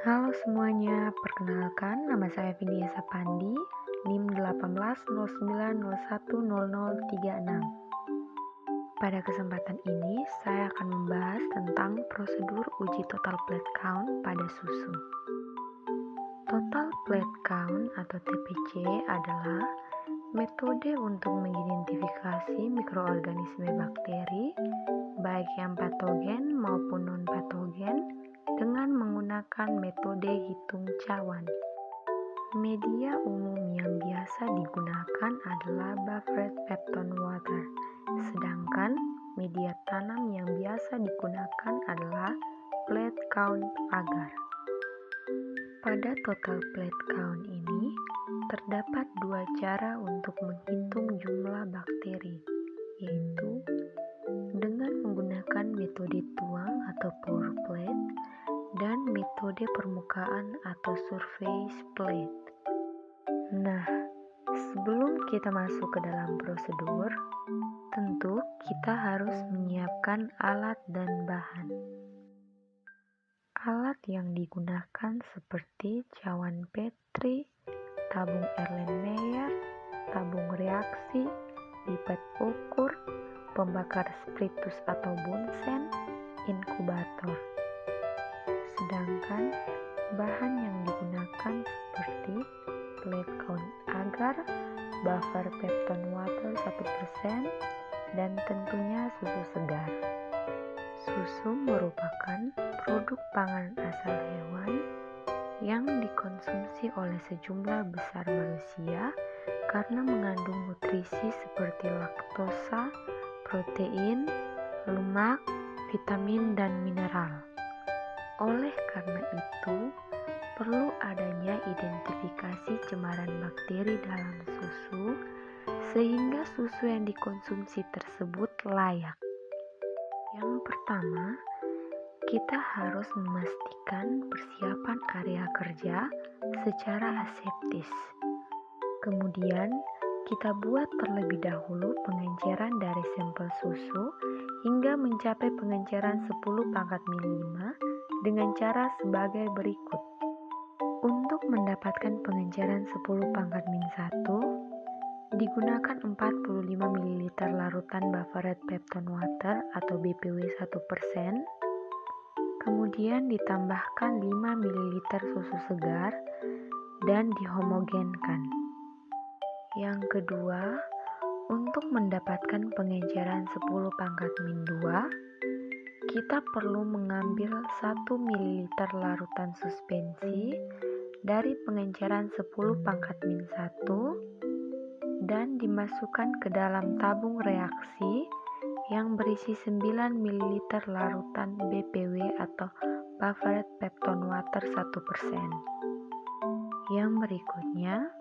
Halo semuanya, perkenalkan nama saya Vidya Sapandi, NIM 1809010036. Pada kesempatan ini, saya akan membahas tentang prosedur uji total plate count pada susu. Total plate count atau TPC adalah metode untuk mengidentifikasi mikroorganisme bakteri, baik yang patogen maupun non-patogen, dengan menggunakan metode hitung cawan. Media umum yang biasa digunakan adalah buffered peptone water, sedangkan media tanam yang biasa digunakan adalah plate count agar. Pada total plate count ini, terdapat dua cara untuk menghitung jumlah bakteri, yaitu dengan menggunakan metode tuang atau pour plate dan metode permukaan atau surface plate. Nah, sebelum kita masuk ke dalam prosedur, tentu kita harus menyiapkan alat dan bahan. Alat yang digunakan seperti cawan Petri, tabung Erlenmeyer, tabung reaksi, pipet ukur, pembakar spiritus atau bunsen, inkubator. Sedangkan bahan yang digunakan seperti plate count agar, buffer peptone water 1%, dan tentunya susu segar. Susu merupakan produk pangan asal hewan yang dikonsumsi oleh sejumlah besar manusia karena mengandung nutrisi seperti laktosa, protein, lemak, vitamin, dan mineral. Oleh karena itu, perlu adanya identifikasi cemaran bakteri dalam susu sehingga susu yang dikonsumsi tersebut layak. Yang pertama, kita harus memastikan persiapan area kerja secara aseptis. Kemudian, kita buat terlebih dahulu pengenceran dari sampel susu hingga mencapai pengenceran 10 pangkat min 5 dengan cara sebagai berikut. Untuk mendapatkan pengenceran 10 pangkat min 1, digunakan 45 ml larutan buffered peptone water atau BPW 1%, kemudian ditambahkan 5 ml susu segar dan dihomogenkan. Yang kedua, untuk mendapatkan pengenceran 10 pangkat min 2, kita perlu mengambil 1 ml larutan suspensi dari pengenceran 10 pangkat min 1 dan dimasukkan ke dalam tabung reaksi yang berisi 9 ml larutan BPW atau buffered peptone water 1%. Yang berikutnya,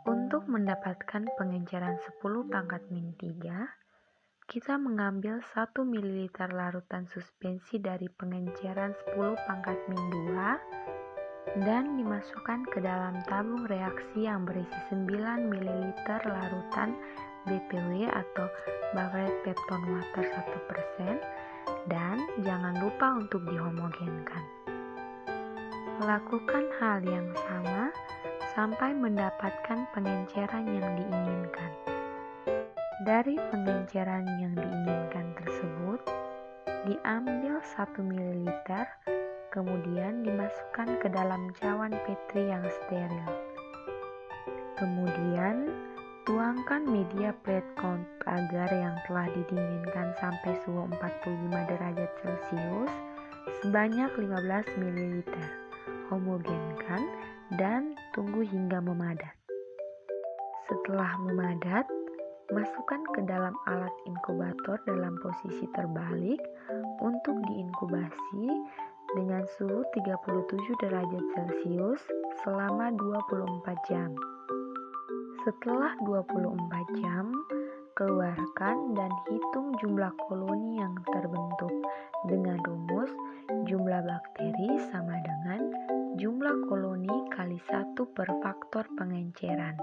untuk mendapatkan pengenceran 10 pangkat min 3, kita mengambil 1 ml larutan suspensi dari pengenceran 10 pangkat min 2 dan dimasukkan ke dalam tabung reaksi yang berisi 9 ml larutan BPW atau buffered peptone water 1% dan jangan lupa untuk dihomogenkan. Lakukan hal yang sama sampai mendapatkan pengenceran yang diinginkan. Dari pengenceran yang diinginkan tersebut, diambil 1 ml, kemudian dimasukkan ke dalam cawan Petri yang steril. Kemudian, tuangkan media plate count agar yang telah didinginkan sampai suhu 45 derajat Celcius sebanyak 15 ml. Homogenkan dan tunggu hingga memadat. Setelah memadat, masukkan ke dalam alat inkubator dalam posisi terbalik untuk diinkubasi dengan suhu 37 derajat Celcius selama 24 jam. Setelah 24 jam, keluarkan dan hitung jumlah koloni yang terbentuk dengan rumus jumlah bakteri sama dengan jumlah koloni kali 1 per faktor pengenceran.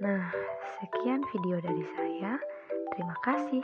Nah, sekian video dari saya. Terima kasih.